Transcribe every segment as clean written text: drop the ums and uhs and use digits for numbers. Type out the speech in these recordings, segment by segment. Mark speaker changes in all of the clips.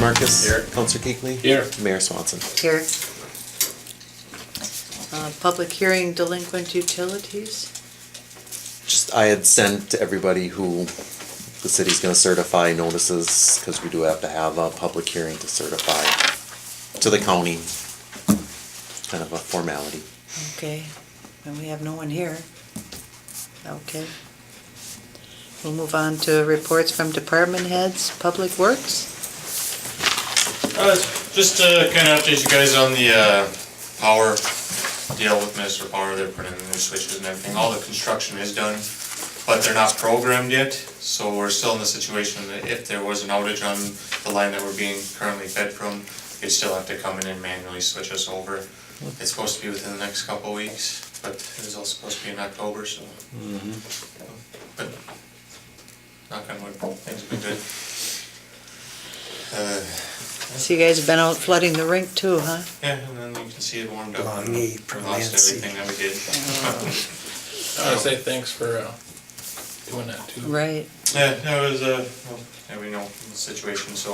Speaker 1: Marcus.
Speaker 2: Here.
Speaker 1: Counselor Keekly.
Speaker 2: Here.
Speaker 1: Mayor Swanson.
Speaker 3: Here. Public hearing delinquent utilities.
Speaker 1: Just, I had sent to everybody who the city's gonna certify notices, cause we do have to have a public hearing to certify to the county. Kind of a formality.
Speaker 3: Okay, and we have no one here. Okay. We'll move on to reports from department heads, Public Works.
Speaker 4: Just to kind of update you guys on the power deal with Mr. Power. They're putting in new switches and everything. All the construction is done, but they're not programmed yet. So we're still in the situation that if there was an outage on the line that we're being currently fed from, they'd still have to come in and manually switch us over. It's supposed to be within the next couple of weeks, but it was all supposed to be in October, so. But knock on wood, things have been good.
Speaker 3: So you guys have been out flooding the rink too, huh?
Speaker 4: Yeah, and then you can see it warmed up.
Speaker 5: Long
Speaker 4: and
Speaker 5: eight
Speaker 4: we
Speaker 5: from
Speaker 4: lost
Speaker 5: Nancy.
Speaker 4: everything that we did.
Speaker 2: I would say thanks for doing that too.
Speaker 3: Right.
Speaker 4: Yeah, that was well, yeah, we know the situation, so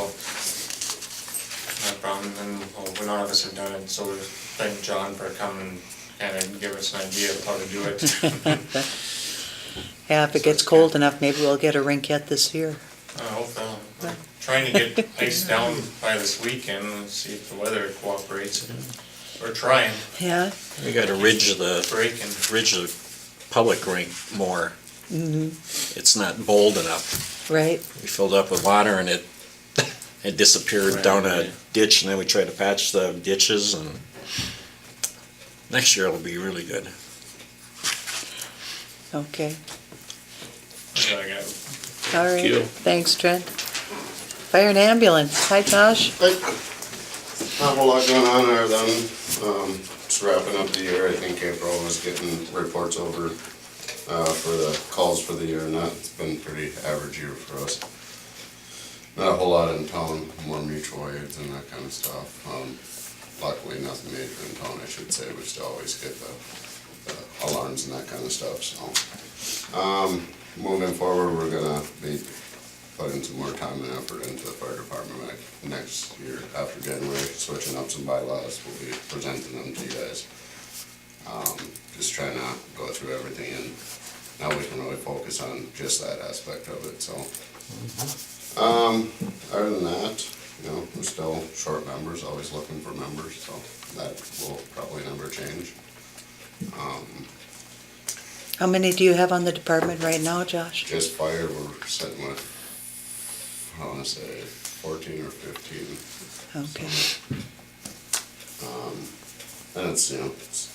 Speaker 4: not a problem. And well, none of us have done it, so we thank John for coming and kind of give us an idea of how to do it.
Speaker 3: Yeah, if it gets cold enough, maybe we'll get a rink yet this year.
Speaker 4: I hope so. We're trying to get ice down by this weekend and see if the weather cooperates. We're trying.
Speaker 3: Yeah.
Speaker 6: We gotta ridge the
Speaker 4: Breaking.
Speaker 6: public rink more. It's not bold enough.
Speaker 3: Right.
Speaker 6: We filled up with water and it disappeared
Speaker 4: Right,
Speaker 6: down a
Speaker 4: right.
Speaker 6: ditch, and then we tried to patch the ditches, and next year it'll be really good.
Speaker 3: Okay.
Speaker 4: That's what I got.
Speaker 3: All right.
Speaker 2: you.
Speaker 3: Thanks, Trent. Fire and ambulance. Hi, Josh.
Speaker 7: Not a whole lot going on other than just wrapping up the year. I think April was getting reports over for the calls for the year, and that's been a pretty average year for us. Not a whole lot in town, more mutual aids and that kind of stuff. Luckily, nothing major in town, I should say. We still always get the alarms and that kind of stuff. So, moving forward, we're gonna be putting some more time and effort into the fire department next year after January, switching up some bylaws. We'll be presenting them to you guys. Just trying to go through everything, and now we can really focus on just that aspect of it. So, other than that, you know, we're still short members, always looking for members, so that will probably never change.
Speaker 3: How many do you have on the department right now, Josh?
Speaker 7: Just fire, we're sitting with, I wanna say 14 or 15.
Speaker 3: Okay.
Speaker 7: And it's, you know, it's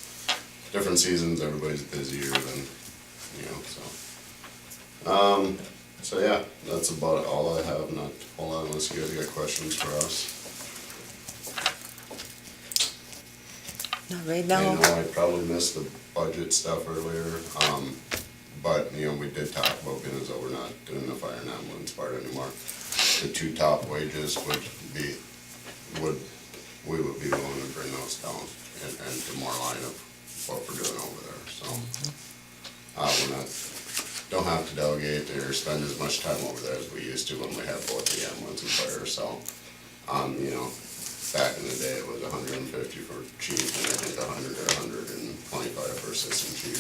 Speaker 7: different seasons, everybody's busier than, you know, so. So yeah, that's about all I have, not a whole lot unless you guys got questions for us.
Speaker 3: Not right
Speaker 7: I
Speaker 3: now.
Speaker 7: know I probably missed the budget stuff earlier, but, you know, we did talk about being as though we're not doing the fire and ambulance part anymore. The two top wages we would be willing to bring those down and to more line of what we're doing over there, so. We're not, don't have to delegate or spend as much time over there as we used to when we had both the ambulance and fire, so. You know, back in the day, it was 150 for chief, and I think 100 or 125 for assistant chief.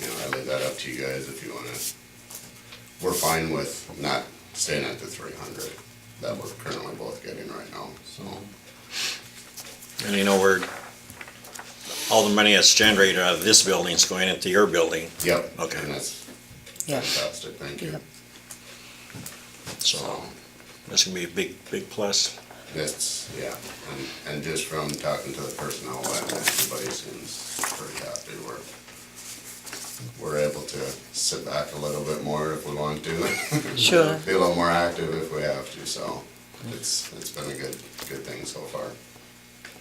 Speaker 7: You know, I leave that up to you guys if you wanna. We're fine with not staying at the 300 that we're currently both getting right now, so.
Speaker 6: And you know, all the money that's generated out of this building is going into your building,
Speaker 7: Yep.
Speaker 6: Okay.
Speaker 7: And that's
Speaker 3: Yeah.
Speaker 7: fantastic, thank you.
Speaker 3: Yep.
Speaker 6: so that's gonna be a big plus.
Speaker 7: It's, yeah, and just from talking to the personnel, everybody seems pretty happy. We're able to sit back a little bit more if we want to.
Speaker 3: Sure.
Speaker 7: Be a little more active if we have to, so it's been a good thing so far.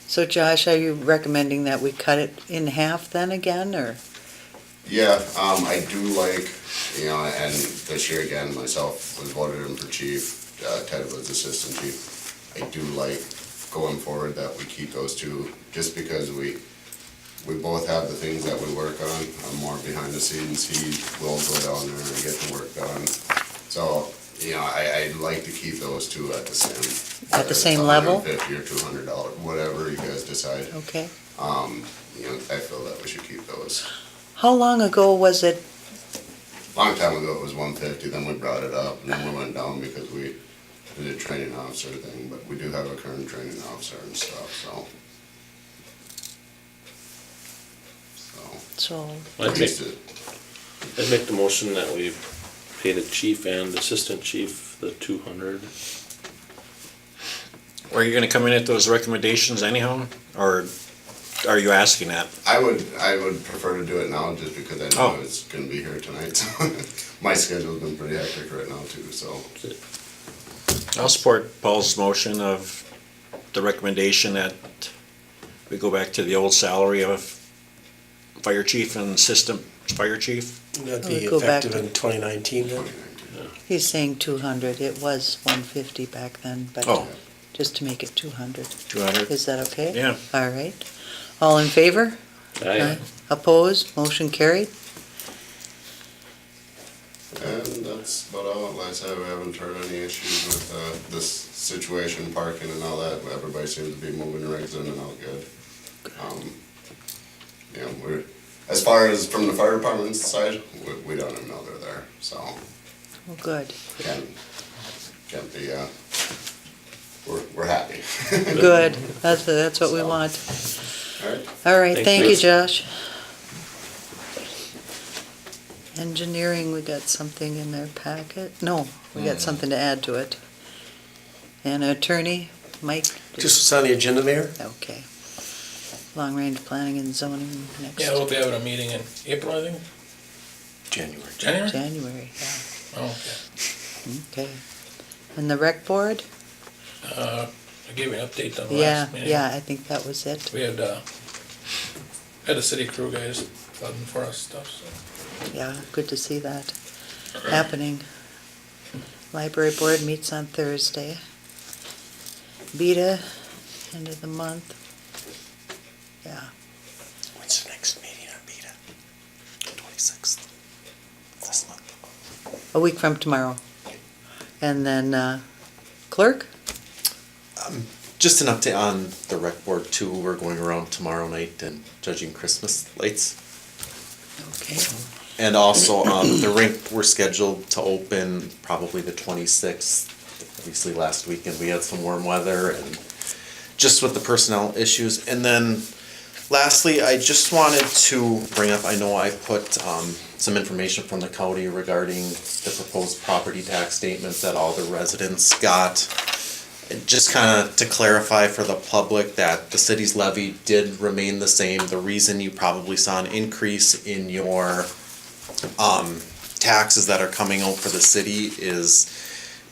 Speaker 3: So Josh, are you recommending that we cut it in half then again, or?
Speaker 7: Yeah, I do like, you know, and this year again, myself was voted in for chief, Ted was assistant chief. I do like going forward that we keep those two, just because we both have the things that we work on. I'm more behind the scenes, he will go down there and get the work done. So you know, I'd like to keep those two at the same.
Speaker 3: At the same level?
Speaker 7: $150 or $200, whatever you guys decide.
Speaker 3: Okay.
Speaker 7: You know, I feel that we should keep those.
Speaker 3: How long ago was it?
Speaker 7: Long time ago, it was 150, then we brought it up, and then we went down because we did a training officer thing, but we do have a current training officer and stuff, so.
Speaker 3: So,
Speaker 5: I'd make the motion that we pay the chief and assistant chief the 200.
Speaker 6: Are you gonna come in at those recommendations anyhow, or are you asking that?
Speaker 7: I would prefer to do it now, just because I know
Speaker 6: Oh.
Speaker 7: it's gonna be here tonight, so. My schedule's been pretty hectic right now too, so.
Speaker 6: I'll support Paul's motion of the recommendation that we go back to the old salary of fire chief and assistant fire chief.
Speaker 8: That'd
Speaker 3: We'll
Speaker 8: be
Speaker 3: go back
Speaker 8: effective
Speaker 3: to-
Speaker 8: in 2019 then?
Speaker 3: he's saying 200. It was 150 back then, but
Speaker 6: Oh.
Speaker 3: just to make it 200.
Speaker 6: 200?
Speaker 3: Is that okay?
Speaker 6: Yeah.
Speaker 3: All right. All in favor?
Speaker 5: Aye.
Speaker 3: Opposed? Motion carried?
Speaker 7: And that's about all, like I said, we haven't heard any issues with, this situation, parking and all that, everybody seems to be moving rigs in and out good. You know, we're, as far as from the fire department's side, we don't even know they're there, so,
Speaker 3: Well, good.
Speaker 7: can't be, we're happy.
Speaker 3: Good. That's what we want.
Speaker 7: All right.
Speaker 3: All right, thank you,
Speaker 5: Thanks.
Speaker 3: Josh. Engineering, we got something in their packet? No, we got something to add to it. And attorney, Mike?
Speaker 8: Just what's on the agenda, Mayor?
Speaker 3: Okay. Long-range planning and zoning next
Speaker 2: Yeah, we'll be having a meeting in April, I think.
Speaker 1: January.
Speaker 2: January?
Speaker 3: January, yeah.
Speaker 2: Oh, okay.
Speaker 3: Okay. And the rec board?
Speaker 2: I gave you an update on the
Speaker 3: Yeah,
Speaker 2: last meeting.
Speaker 3: yeah, I think that was it.
Speaker 2: We had the city crew guys flooding for us stuff, so.
Speaker 3: Yeah, good to see that happening. Library board meets on Thursday. BETA, end of the month. Yeah,
Speaker 1: When's the next meeting on BETA? 26th. This month.
Speaker 3: a week from tomorrow. And then, clerk?
Speaker 1: Just an update on the rec board too. We're going around tomorrow night and judging Christmas lights.
Speaker 3: Okay.
Speaker 1: And also, the rink, we're scheduled to open probably the 26th. Obviously, last weekend we had some warm weather and just with the personnel issues. And then lastly, I just wanted to bring up, I know I put some information from the county regarding the proposed property tax statements that all the residents got. And just kind of to clarify for the public that the city's levy did remain the same. The reason you probably saw an increase in your taxes that are coming out for the city is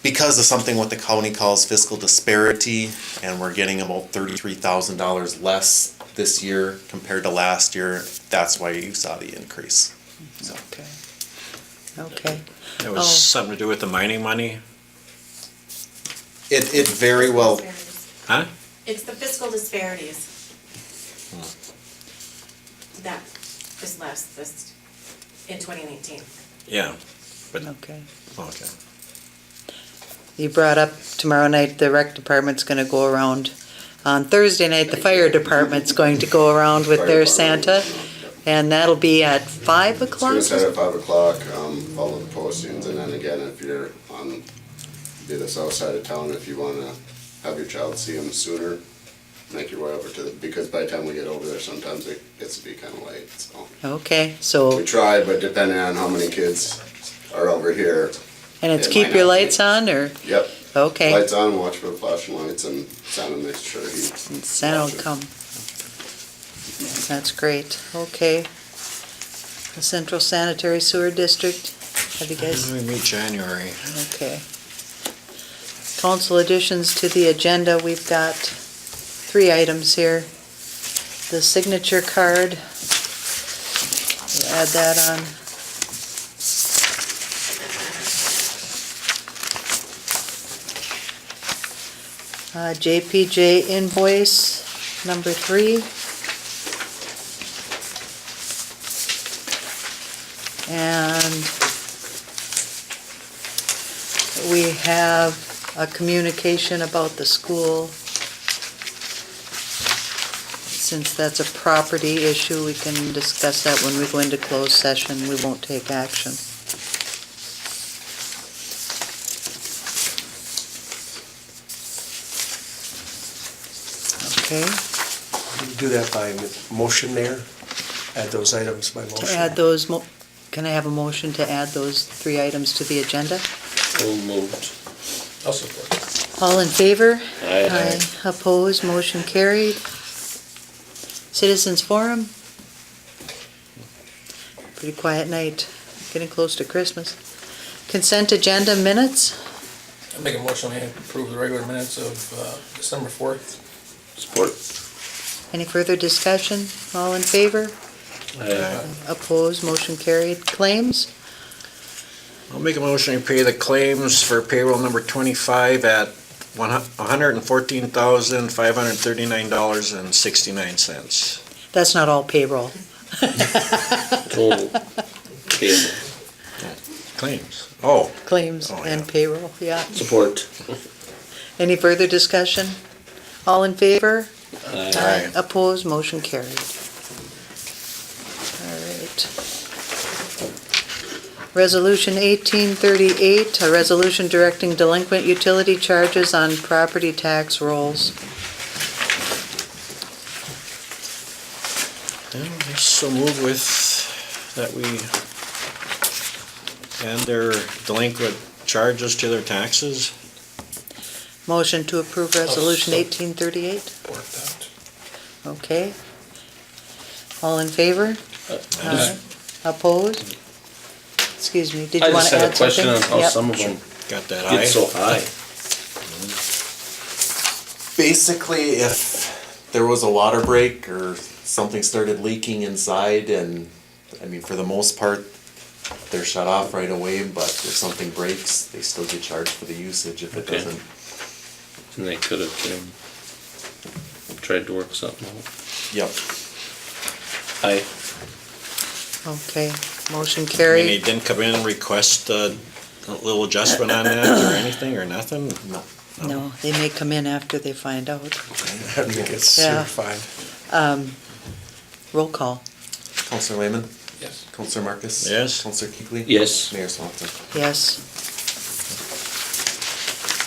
Speaker 1: because of something what the county calls fiscal disparity, and we're getting about $33,000 less this year compared to last year. That's why you saw the increase. So.
Speaker 3: Okay. Okay.
Speaker 6: It was
Speaker 3: Oh.
Speaker 6: something to do with the mining money,
Speaker 1: It very well,
Speaker 6: huh?
Speaker 9: It's the fiscal disparities. That is this, in 2019.
Speaker 6: Yeah,
Speaker 3: Okay.
Speaker 6: okay.
Speaker 3: You brought up tomorrow night, the rec department's gonna go around. On Thursday night, the fire department's going to go around with their Santa, and that'll be at 5
Speaker 7: It's
Speaker 3: o'clock?
Speaker 7: gonna start at 5 o'clock, follow the postings, and then again, if you're on the south side of town, if you wanna have your child see them sooner, make your way over to the, because by the time we get over there, sometimes it gets to be kinda late, so.
Speaker 3: Okay,
Speaker 7: We
Speaker 3: so,
Speaker 7: try, but depending on how many kids are over here,
Speaker 3: and it's
Speaker 7: it
Speaker 3: keep
Speaker 7: might
Speaker 3: your
Speaker 7: not be.
Speaker 3: lights on, or,
Speaker 7: yep.
Speaker 3: okay,
Speaker 7: Lights on, watch for the flashing lights, and Santa makes sure he.
Speaker 3: Santa will come. That's great, okay. The Central Sanitary Sewer District, have you guys?
Speaker 6: We meet January.
Speaker 3: Okay. Council additions to the agenda, we've got 3 items here. The signature card, we'll add that on. JPJ invoice number 3. And we have a communication about the school. Since that's a property issue, we can discuss that when we go into closed session. We won't take action. Okay,
Speaker 8: Do that by motion, Mayor? Add those items by motion?
Speaker 3: to add those, can I have a motion to add those 3 items to the agenda?
Speaker 5: So moved.
Speaker 2: I'll support.
Speaker 3: All in favor?
Speaker 5: Aye.
Speaker 3: Opposed, motion carried. Citizens Forum? Pretty quiet night, getting close to Christmas. Consent agenda minutes?
Speaker 2: I make a motion we approve the regular minutes of December 4th.
Speaker 5: Support.
Speaker 3: Any further discussion? All in favor?
Speaker 5: Aye.
Speaker 3: Opposed, motion carried. Claims?
Speaker 6: I'll make a motion to pay the claims for payroll number 25 at $114,539.69.
Speaker 3: That's not all payroll.
Speaker 5: Total payable.
Speaker 6: Claims. Oh,
Speaker 3: Claims
Speaker 6: Oh,
Speaker 3: and
Speaker 6: yeah.
Speaker 3: payroll, yeah.
Speaker 5: Support.
Speaker 3: Any further discussion? All in favor?
Speaker 5: Aye.
Speaker 3: Opposed, motion carried. All right. Resolution 1838, a resolution directing delinquent utility charges on property tax rolls.
Speaker 6: I so move with that we add their delinquent charges to their taxes.
Speaker 3: Motion to approve resolution
Speaker 2: I'll
Speaker 3: 1838.
Speaker 2: Support that.
Speaker 3: Okay. All in favor? Aye. Opposed? Excuse me, did
Speaker 5: I
Speaker 3: you want
Speaker 5: just
Speaker 3: to
Speaker 5: had a
Speaker 3: add something?
Speaker 5: question on how
Speaker 3: Yep.
Speaker 5: some of them
Speaker 6: Got that
Speaker 5: get
Speaker 6: aye?
Speaker 5: so high.
Speaker 1: Basically, if there was a water break or something started leaking inside and, I mean, for the most part, they're shut off right away, but if something breaks, they still get charged for the usage if it
Speaker 5: Okay.
Speaker 1: doesn't.
Speaker 5: And they could have tried to work something out.
Speaker 1: Yep.
Speaker 5: Aye.
Speaker 3: Okay, motion
Speaker 6: I mean, he
Speaker 3: carried.
Speaker 6: didn't come in and request a little adjustment on that or anything or nothing?
Speaker 1: No.
Speaker 3: No, they may come in after they find out.
Speaker 8: Have to get
Speaker 3: Yeah.
Speaker 8: certified.
Speaker 3: Roll call,
Speaker 1: Counselor Lehman?
Speaker 2: Yes.
Speaker 1: Counselor Marcus?
Speaker 6: Yes.
Speaker 1: Counselor Kuechly?
Speaker 5: Yes.
Speaker 1: Mayor Swanson?
Speaker 3: yes.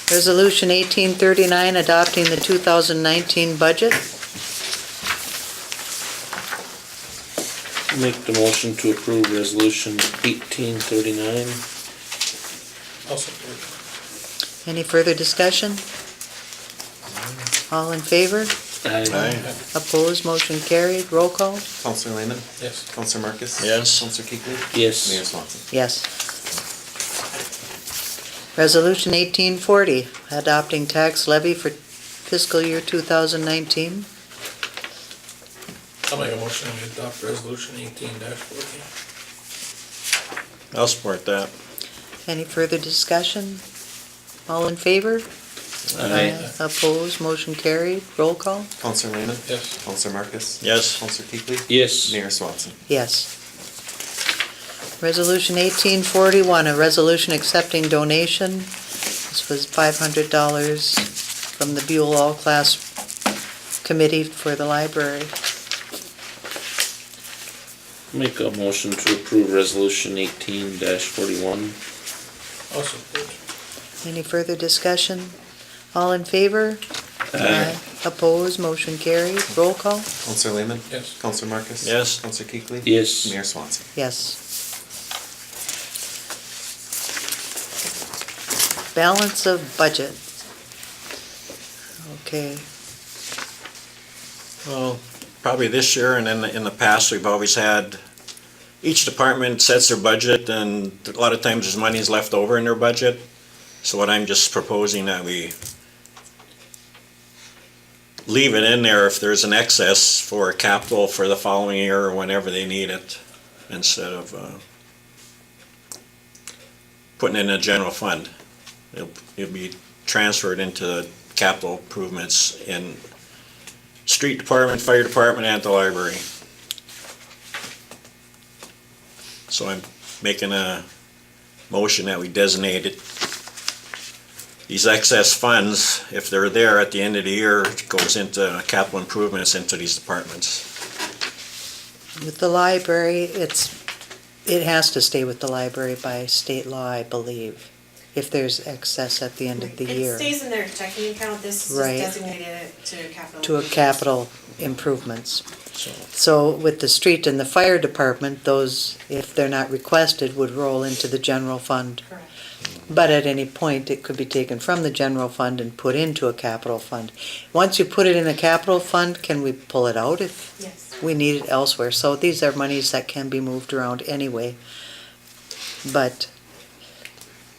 Speaker 3: Resolution 1839, adopting the 2019 budget.
Speaker 5: Make the motion to approve resolution 1839.
Speaker 2: I'll support.
Speaker 3: Any further discussion? All in favor?
Speaker 6: Aye.
Speaker 3: Opposed, motion carried. Roll call?
Speaker 1: Counselor Lehman?
Speaker 2: Yes.
Speaker 1: Counselor Marcus?
Speaker 6: Yes.
Speaker 1: Counselor Kuechly?
Speaker 5: Yes.
Speaker 1: Mayor Swanson?
Speaker 3: Yes. Resolution 1840, adopting tax levy for fiscal year 2019.
Speaker 2: I'll make a motion we adopt resolution 18-14.
Speaker 6: I'll support that.
Speaker 3: Any further discussion? All in favor?
Speaker 5: Aye.
Speaker 3: Opposed, motion carried. Roll call?
Speaker 1: Counselor Lehman?
Speaker 2: Yes.
Speaker 1: Counselor Marcus?
Speaker 6: Yes.
Speaker 1: Counselor Kuechly?
Speaker 5: Yes.
Speaker 1: Mayor Swanson?
Speaker 3: Yes. Resolution 1841, a resolution accepting donation. This was $500 from the Buhl All-Class Committee for the library.
Speaker 5: Make a motion to approve resolution 18-41.
Speaker 2: I'll support.
Speaker 3: Any further discussion? All in favor?
Speaker 5: Aye.
Speaker 3: Opposed, motion carried. Roll call?
Speaker 1: Counselor Lehman?
Speaker 2: Yes.
Speaker 1: Counselor Marcus?
Speaker 6: Yes.
Speaker 1: Counselor Kuechly?
Speaker 5: Yes.
Speaker 1: Mayor Swanson?
Speaker 3: Yes. Balance of budget. Okay,
Speaker 6: Well, probably this year and in the past, we've always had, each department sets their budget and a lot of times there's money's left over in their budget. So what I'm just proposing that we leave it in there if there's an excess for capital for the following year or whenever they need it, instead of putting it in a general fund. It'll be transferred into the capital improvements in street department, fire department, and the library. So I'm making a motion that we designate it these excess funds, if they're there at the end of the year, it goes into capital improvements into these departments.
Speaker 3: With the library, it has to stay with the library by state law, I believe, if there's excess at the end of the year.
Speaker 9: It stays in their checking account, this is
Speaker 3: Right.
Speaker 9: just designated to capital.
Speaker 3: To a capital improvements.
Speaker 6: So,
Speaker 3: So with the street and the fire department, those, if they're not requested, would roll into the general fund.
Speaker 9: Correct.
Speaker 3: But at any point, it could be taken from the general fund and put into a capital fund. Once you put it in a capital fund, can we pull it out if
Speaker 9: Yes.
Speaker 3: we need it elsewhere? So these are monies that can be moved around anyway. But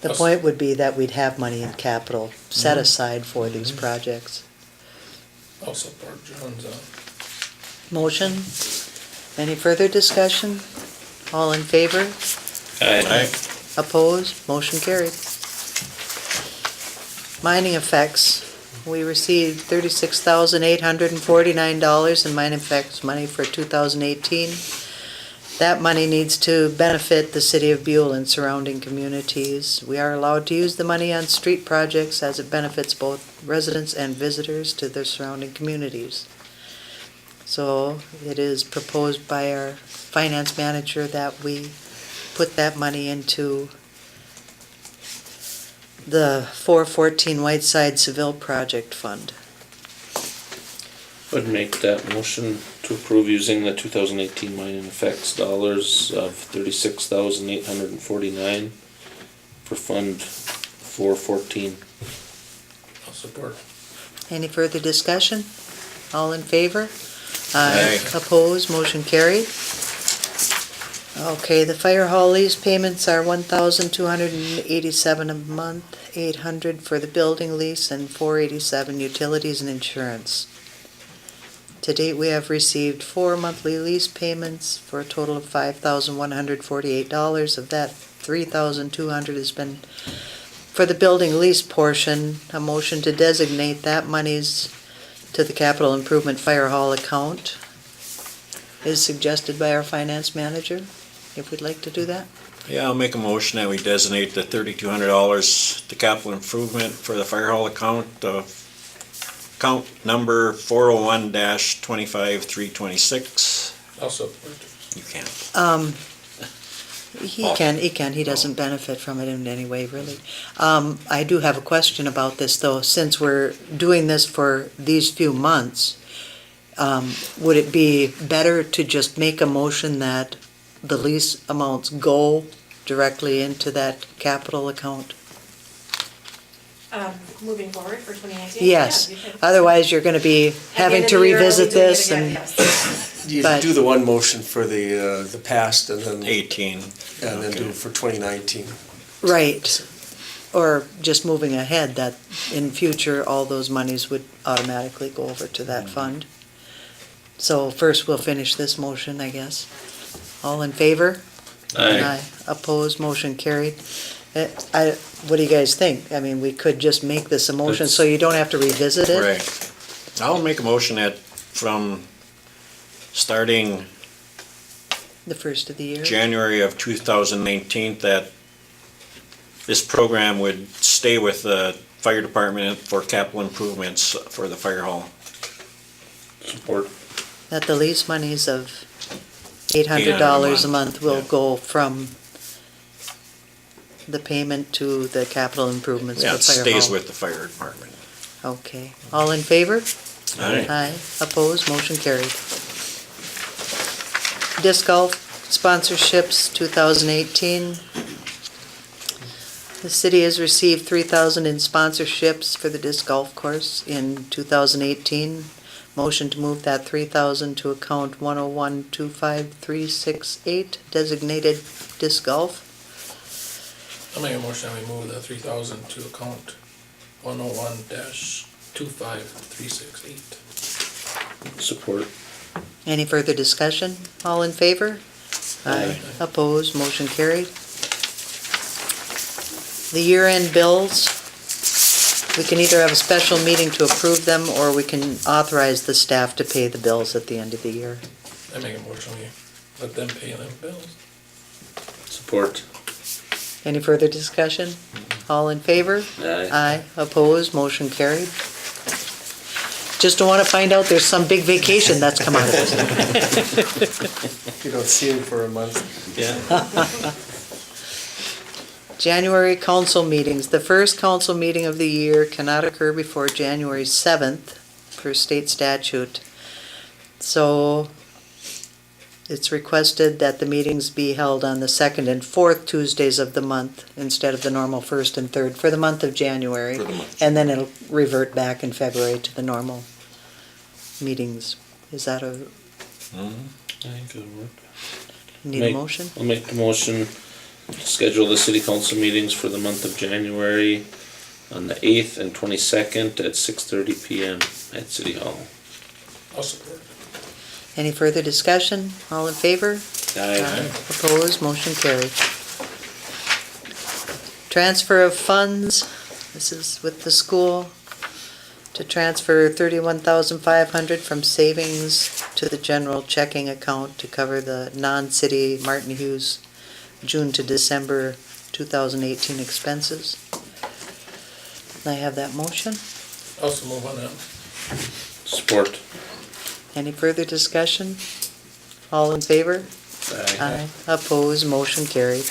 Speaker 3: the
Speaker 2: Yes.
Speaker 3: point would be that we'd have money in capital set aside for these projects.
Speaker 2: I'll support John's,
Speaker 3: Motion? Any further discussion? All in favor?
Speaker 5: Aye.
Speaker 3: Opposed? Motion carried. Mining effects. We received $36,849 in mine effects money for 2018. That money needs to benefit the city of Buhl and surrounding communities. We are allowed to use the money on street projects as it benefits both residents and visitors to their surrounding communities. So it is proposed by our finance manager that we put that money into the 414 Whiteside Seville Project Fund.
Speaker 5: Would make that motion to approve using the 2018 mining effects dollars of 36,849 for Fund 414.
Speaker 2: I'll support.
Speaker 3: Any further discussion? All in favor?
Speaker 6: Aye.
Speaker 3: Opposed, motion carried. Okay, the fire hall lease payments are $1,287 a month, $800 for the building lease, and $487 utilities and insurance. To date, we have received 4 monthly lease payments for a total of $5,148. Of that, $3,200 has been for the building lease portion. A motion to designate that monies to the capital improvement fire hall account is suggested by our finance manager, if we'd like to do that.
Speaker 6: yeah, I'll make a motion that we designate the $3,200 to capital improvement for the fire hall account, account number 401-25326.
Speaker 2: I'll support.
Speaker 6: You can't.
Speaker 3: He doesn't benefit from it in any way, really. I do have a question about this, though. Since we're doing this for these few months, would it be better to just make a motion that the lease amounts go directly into that capital account?
Speaker 9: Moving forward for 2019?
Speaker 3: Yes,
Speaker 9: Yeah, you could.
Speaker 3: otherwise you're gonna be
Speaker 9: At the
Speaker 3: having
Speaker 9: end of
Speaker 3: to
Speaker 9: the year, we'll be
Speaker 3: revisit
Speaker 9: doing it
Speaker 3: this
Speaker 9: again,
Speaker 3: and,
Speaker 9: yes.
Speaker 8: You
Speaker 3: But-
Speaker 8: do the one motion for the past and then
Speaker 6: 18.
Speaker 8: and then do it for 2019.
Speaker 3: right. Or just moving ahead, that in future, all those monies would automatically go over to that fund. So first, we'll finish this motion, I guess. All in favor?
Speaker 5: Aye.
Speaker 3: Opposed, motion carried. What do you guys think? I mean, we could just make this a motion so you don't have to revisit it?
Speaker 6: Right. I'll make a motion that from starting
Speaker 3: The first of the year?
Speaker 6: January of 2019, that this program would stay with the fire department for capital improvements for the fire hall.
Speaker 5: Support.
Speaker 3: That the lease monies of $800 a month will
Speaker 6: yeah.
Speaker 3: go from the payment to the capital improvements
Speaker 6: Yeah,
Speaker 3: for
Speaker 6: it
Speaker 3: fire hall?
Speaker 6: stays with the fire department.
Speaker 3: Okay. All in favor?
Speaker 6: Aye.
Speaker 3: Opposed, motion carried. Disc golf sponsorships, 2018. The city has received $3,000 in sponsorships for the disc golf course in 2018. Motion to move that $3,000 to account 101-25368, designated disc golf.
Speaker 2: I'll make a motion that we move the 3,000 to account 101-25368.
Speaker 5: Support.
Speaker 3: Any further discussion? All in favor?
Speaker 5: Aye.
Speaker 3: Opposed, motion carried. The year-end bills, we can either have a special meeting to approve them, or we can authorize the staff to pay the bills at the end of the year.
Speaker 2: I make a motion we let them pay them bills.
Speaker 5: Support.
Speaker 3: Any further discussion? All in favor?
Speaker 5: Aye.
Speaker 3: Opposed, motion carried. Just don't wanna find out there's some big vacation that's come out of this.
Speaker 8: You don't see him for a month.
Speaker 5: Yeah.
Speaker 3: January council meetings. The first council meeting of the year cannot occur before January 7th per state statute. So it's requested that the meetings be held on the second and fourth Tuesdays of the month instead of the normal first and third for the month of January.
Speaker 1: For the month.
Speaker 3: And then it'll revert back in February to the normal meetings. Is that a,
Speaker 5: I think it'll work.
Speaker 3: need a motion?
Speaker 5: I'll make the motion, schedule the city council meetings for the month of January on the 8th and 22nd at 6:30 PM at City Hall.
Speaker 2: I'll support.
Speaker 3: Any further discussion? All in favor? Opposed, motion carried. Transfer of funds, this is with the school, to transfer $31,500 from savings to the general checking account to cover the non-city Martin Hughes June to December 2018 expenses. I have that motion.
Speaker 2: Also move on that.
Speaker 5: Support.
Speaker 3: Any further discussion? All in favor?
Speaker 5: Aye.
Speaker 3: Opposed, motion carried.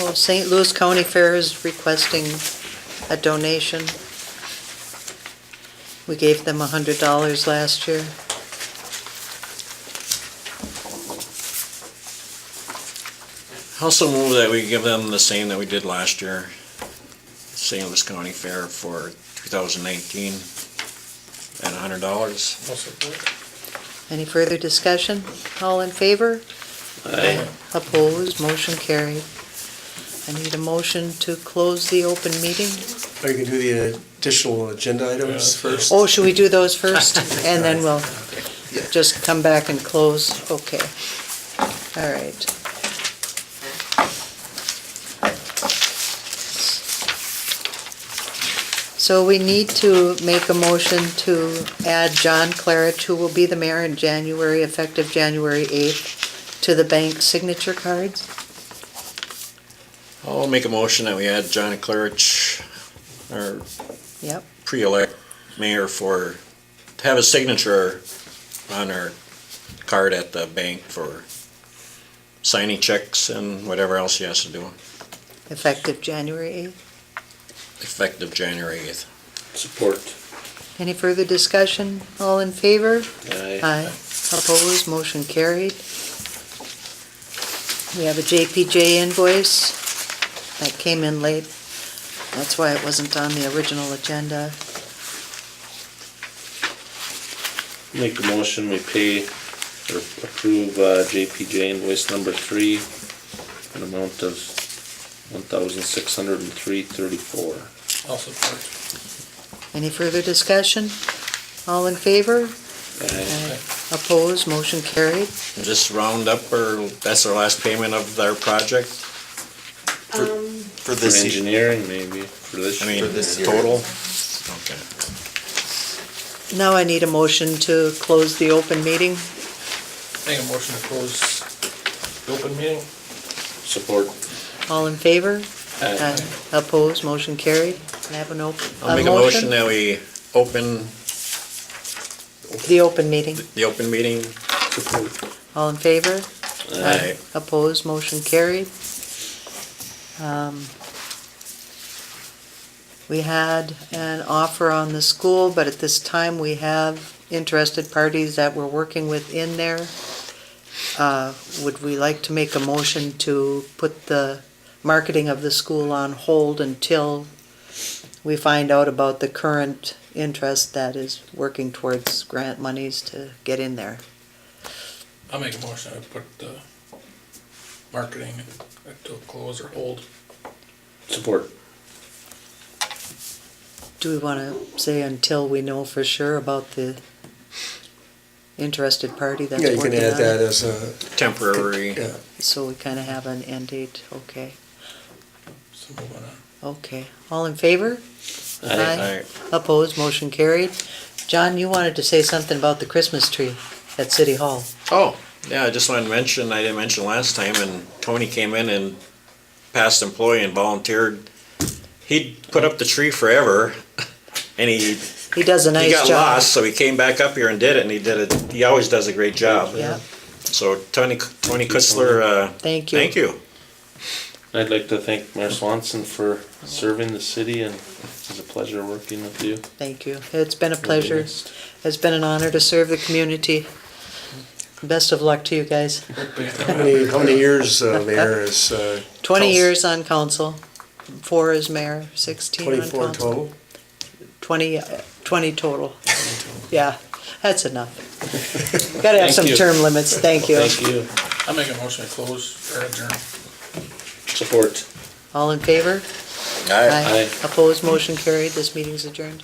Speaker 3: Oh, St. Louis County Fair is requesting a donation. We gave them $100 last year.
Speaker 6: Also move that we give them the same that we did last year, St. Louis County Fair for 2019 at $100.
Speaker 2: I'll support.
Speaker 3: Any further discussion? All in favor?
Speaker 5: Aye.
Speaker 3: Opposed, motion carried. I need a motion to close the open meeting.
Speaker 8: Are you gonna do the additional agenda items first?
Speaker 3: Oh, should we do those first? And then we'll just come back and close? Okay. All right. So we need to make a motion to add John Clarich, who will be the mayor in January, effective January 8th, to the bank signature cards.
Speaker 6: I'll make a motion that we add John Clarich, our
Speaker 3: Yep.
Speaker 6: pre-elect mayor, to have a signature on our card at the bank for signing checks and whatever else he has to do,
Speaker 3: Effective January 8th.
Speaker 6: effective January 8th.
Speaker 5: Support.
Speaker 3: Any further discussion? All in favor?
Speaker 5: Aye.
Speaker 3: Aye. Opposed, motion carried. We have a JPJ invoice that came in late. That's why it wasn't on the original agenda.
Speaker 5: Make a motion, we pay or approve JPJ invoice number 3, an amount of $1,603.34.
Speaker 2: I'll support.
Speaker 3: Any further discussion? All in favor?
Speaker 5: Aye.
Speaker 3: Opposed, motion carried.
Speaker 6: Just round up, or that's our last payment of our project?
Speaker 1: For
Speaker 5: For
Speaker 1: this year.
Speaker 5: engineering, maybe, for this
Speaker 6: I
Speaker 5: year.
Speaker 6: mean,
Speaker 1: this year.
Speaker 6: total? Okay.
Speaker 3: Now I need a motion to close the open meeting.
Speaker 2: Make a motion to close the open meeting.
Speaker 5: Support.
Speaker 3: All in favor?
Speaker 5: Aye.
Speaker 3: Opposed, motion carried. Can I have an open?
Speaker 6: I'll make a motion that we open
Speaker 3: The open meeting.
Speaker 6: the open meeting.
Speaker 5: Support.
Speaker 3: All in favor?
Speaker 6: Aye.
Speaker 3: Opposed, motion carried. We had an offer on the school, but at this time we have interested parties that we're working with in there. Would we like to make a motion to put the marketing of the school on hold until we find out about the current interest that is working towards grant monies to get in there?
Speaker 2: I'll make a motion to put the marketing to a close or hold.
Speaker 5: Support.
Speaker 3: Do we want to say until we know for sure about the interested party that's
Speaker 8: Yeah,
Speaker 3: working on
Speaker 8: you
Speaker 3: it?
Speaker 8: can add that as a,
Speaker 6: Temporary.
Speaker 8: yeah.
Speaker 3: So we kind of have an end date, okay.
Speaker 2: So move on.
Speaker 3: Okay, all in favor?
Speaker 6: Aye.
Speaker 3: Opposed, motion carried. John, you wanted to say something about the Christmas tree at City Hall.
Speaker 6: Oh, yeah, I just wanted to mention, I didn't mention last time, and Tony came in and past employee and volunteered. He'd put up the tree forever, and he
Speaker 3: does a nice
Speaker 6: got
Speaker 3: job.
Speaker 6: lost, so he came back up here and did it, and he always does a great job.
Speaker 3: Yeah,
Speaker 6: So Tony Kutzler,
Speaker 3: thank you.
Speaker 6: thank you.
Speaker 5: I'd like to thank Mayor Swanson for serving the city, and it was a pleasure working with you.
Speaker 3: Thank you. It's been a pleasure. It's been an honor to serve the community. Best of luck to you guys.
Speaker 8: How many years, Mayor, is?
Speaker 3: 20 years on council, 4 as mayor, 16 on
Speaker 8: 24
Speaker 3: council.
Speaker 8: total?
Speaker 3: 20 total. Yeah, that's enough. Gotta have
Speaker 5: Thank
Speaker 3: some
Speaker 5: you.
Speaker 3: term limits, thank you.
Speaker 5: Thank you.
Speaker 2: I'll make a motion to close or adjourn.
Speaker 5: Support.
Speaker 3: All in favor?
Speaker 6: All right.
Speaker 5: Aye.
Speaker 3: Opposed, motion carried, this meeting is adjourned.